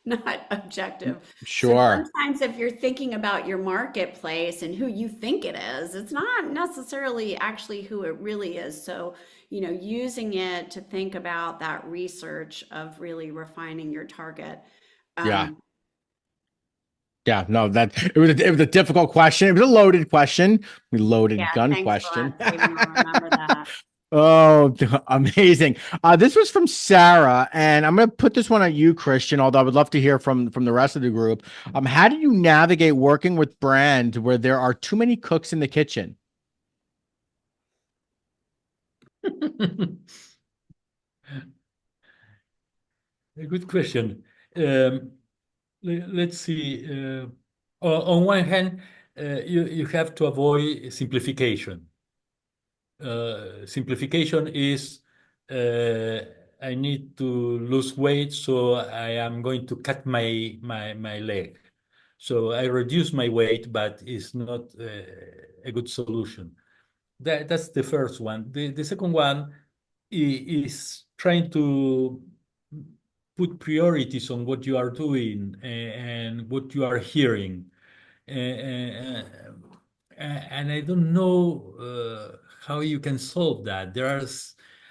not objective. So sure. sometimes if you're thinking about your marketplace and who you think it is, it's not necessarily actually who it really is. So, using it to think about that research of really refining your target. Yeah. Um, Yeah, no, it was a difficult question. It was a loaded question. We yeah, loaded gun thanks a lot, question. Stephen. I'll remember that. Oh, amazing. This was from Sarah, and I'm going to put this one on you, Cristian, although I would love to hear from the rest of the group. How do you navigate working with brands where there are too many cooks in the kitchen? A good question. Um, let's see. On one hand, you have to avoid simplification. Simplification is I need to lose weight, so I am going to cut my leg. So I reduce my weight, but it's not a good solution. That's the first one. The second one is trying to put priorities on what you are doing and what you are hearing. And I don't know how you can solve that.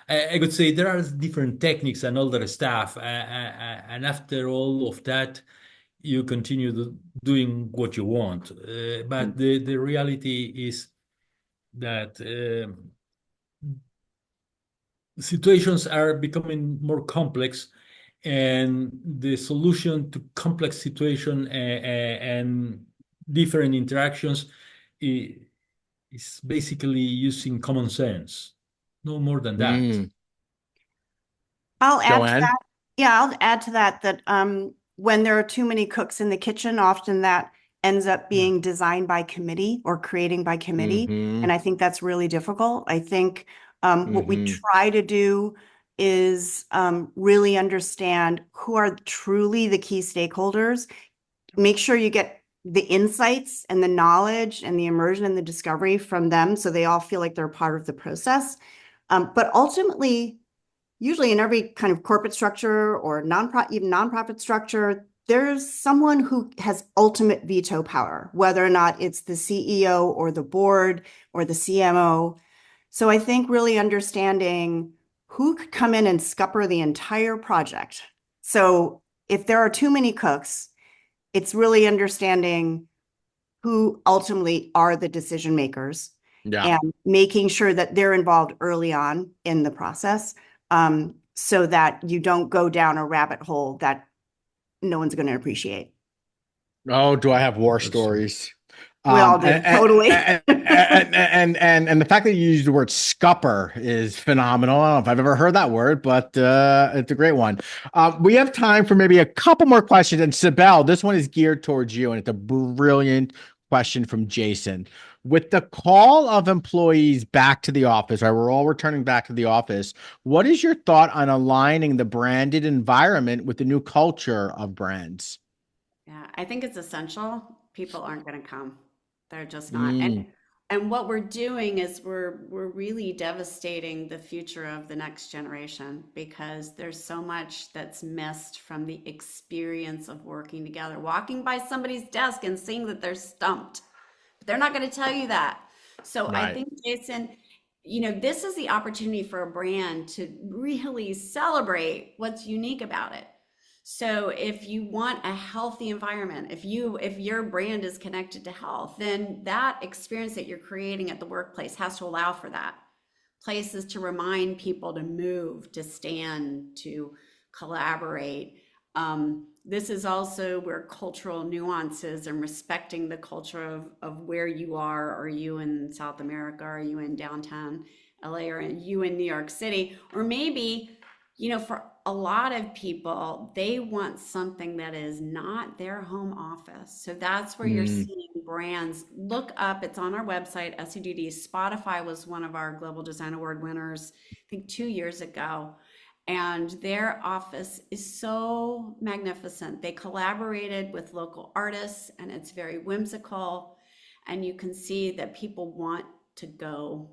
I could say there are different techniques and all that stuff. And after all of that, you continue doing what you want. But the reality is that situations are becoming more complex, and the solution to complex situation and different interactions is basically using common sense. No more than that. Mm, I'll add to Joanne? that. Yeah, I'll add to that when there are too many cooks in the kitchen, often that ends up Yeah. being designed by committee or creating by committee. Mm-hmm. And I think that's really difficult. I think what we Mm-hmm. try to do is really understand who are truly the key stakeholders. Make sure you get the insights and the knowledge and the immersion and the discovery from them so they all feel like they're part of the process. But ultimately, usually in every kind of corporate structure or even nonprofit structure, there's someone who has ultimate veto power, whether or not it's the CEO or the board or the CMO. So I think really understanding who could come in and scupper the entire project. So if there are too many cooks, it's really understanding who ultimately are the decision makers Yeah. and making sure that they're involved early on in the process, so that you don't go down a rabbit hole that no one's going to appreciate. Oh, do I have war That's true. stories? We all do, totally. And the fact that you use the word scupper is phenomenal. I don't know if I've ever heard that word, but it's a great one. We have time for maybe a couple more questions. And Cybelle, this one is geared towards you, and it's a brilliant question from Jason. With the call of employees back to the office, right? We're all returning back to the office. What is your thought on aligning the branded environment with the new culture of brands? Yeah, I think it's essential. People aren't going to come. They're just not. Mm, And what we're doing is we're really devastating the future of the next generation because there's so much that's missed from the experience of working together. Walking by somebody's desk and seeing that they're stumped. But they're not going to tell you that. So I right. think, Jason, this is the opportunity for a brand to really celebrate what's unique about it. So if you want a healthy environment, if your brand is connected to health, then that experience that you're creating at the workplace has to allow for that. Places to remind people to move, to stand, to collaborate. This is also where cultural nuances and respecting the culture of where you are. Are you in South America? Are you in downtown LA? Or are you in New York City? Or maybe, for a lot of people, they want something that is not their home office. So that's where you're Mm, seeing brands look up. It's on our website, SEDD. Spotify was one of our Global Design Award winners, I think 2 years ago. And their office is so magnificent. They collaborated with local artists, and it's very whimsical. And you can see that people want to go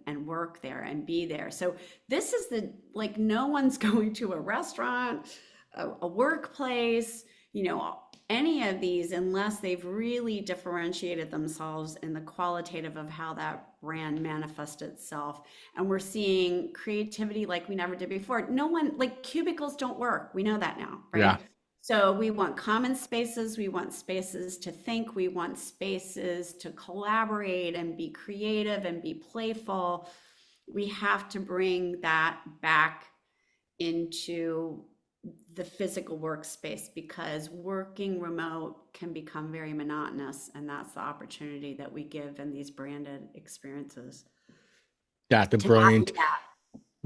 and work there and be there. So this is no one's going to a restaurant, a workplace, any of these unless they've really differentiated themselves in the qualitative of how that brand manifests itself. And we're seeing creativity like we never did before. No one, like, cubicles don't work. We know that now, yeah. right? So we want common spaces, we want spaces to think, we want spaces to collaborate and be creative and be playful. We have to bring that back into the physical workspace because working remote can become very monotonous, and that's the opportunity that we give in these branded experiences That's a to not brilliant. be that.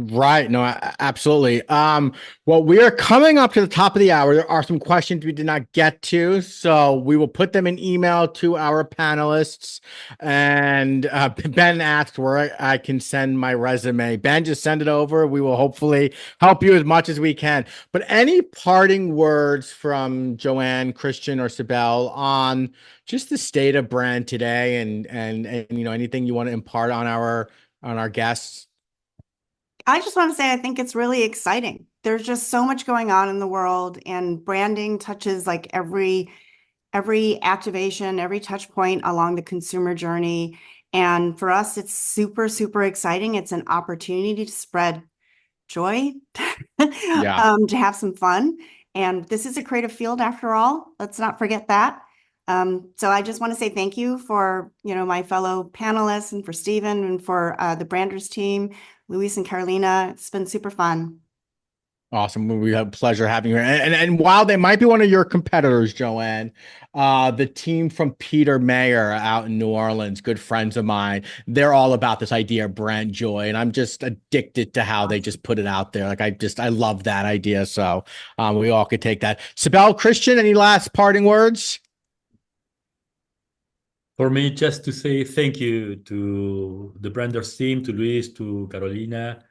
Right. No, absolutely. Well, we are coming up to the top of the hour. There are some questions we did not get to, so we will put them in email to our panelists. And Ben asked where I can send my resume. Ben, just send it over. We will hopefully help you as much as we can. But any parting words from Joanne, Cristian, or Cybelle on just the state of brand today, and anything you want to impart on our guests? I just want to say I think it's really exciting. There's just so much going on in the world, and branding touches like every activation, every touch point along the consumer journey. And for us, it's super, super exciting. It's an opportunity to spread joy, Yeah. to have some fun. And this is a creative field after all. Let's not forget that. So I just want to say thank you for, my fellow panelists and for Stephen and for the Branders team, Luis and Carolina. It's been super fun. Awesome. We have pleasure having you here. And while they might be one of your competitors, Joanne, the team from Peter Mayer out in New Orleans, good friends of mine, they're all about this idea of brand joy. And I'm just addicted to how they just put it out there. Like I love that idea. So we all could take that. Cybelle, Cristian, any last parting words? For me, just to say thank you to the Branders team, to Luis, to Carolina,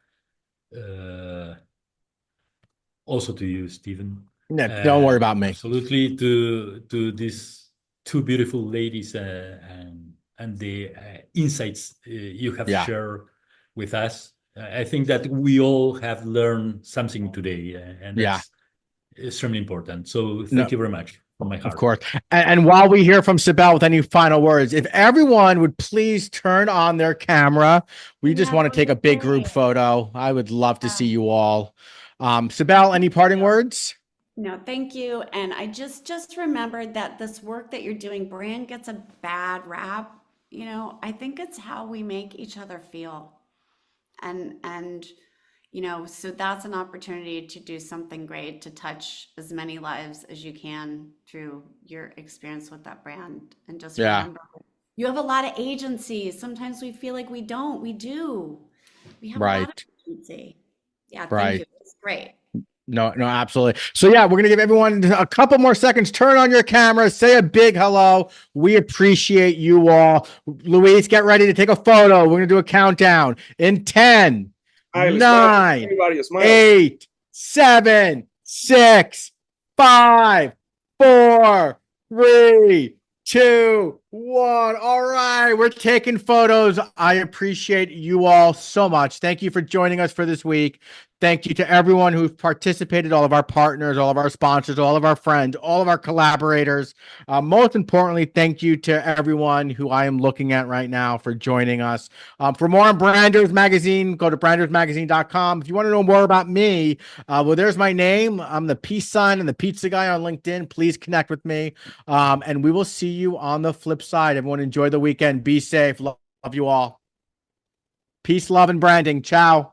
uh, also to you, Stephen. No, don't worry about me. Absolutely to these two beautiful ladies and the insights you have Yeah. shared with us. I think that we all have learned something today, and Yeah. that's extremely important. So No. thank you very much from my Of heart. course. And while we hear from Cybelle with any final words, if everyone would please turn on their camera, we just Yeah, want that to take a would be big group great. photo. I would love to Yeah. see you all. Cybelle, any parting Yeah. words? No, thank you. And I just remembered that this work that you're doing, brand gets a bad rap. I think it's how we make each other feel. And so that's an opportunity to do something great, to touch as many lives as you can through your experience with that brand. And just Yeah. remember, you have a lot of agency. Sometimes we feel like we don't. We do. We have a lot of Right. agency. Yeah, thank you. Right. It's great. No, no, absolutely. So yeah, we're going to give everyone a couple more seconds. Turn on your camera, say a big hello. We appreciate you all. Luis, get ready to take a photo. We're going to do a countdown in 10, All right, let's smile. 9, Everybody, a smile. 8, 7, 6, 5, 4, 3, 2, 1. All right, we're taking photos. I appreciate you all so much. Thank you for joining us for this week. Thank you to everyone who's participated, all of our partners, all of our sponsors, all of our friends, all of our collaborators. Most importantly, thank you to everyone who I am looking at right now for joining us. For more on Branders Magazine, go to brandersmagazine.com. If you want to know more about me, well, there's my name. I'm the peace sign and the pizza guy on LinkedIn. Please connect with me. And we will see you on the flip side. Everyone enjoy the weekend. Be safe. Love you all. Peace, love, and branding. Ciao.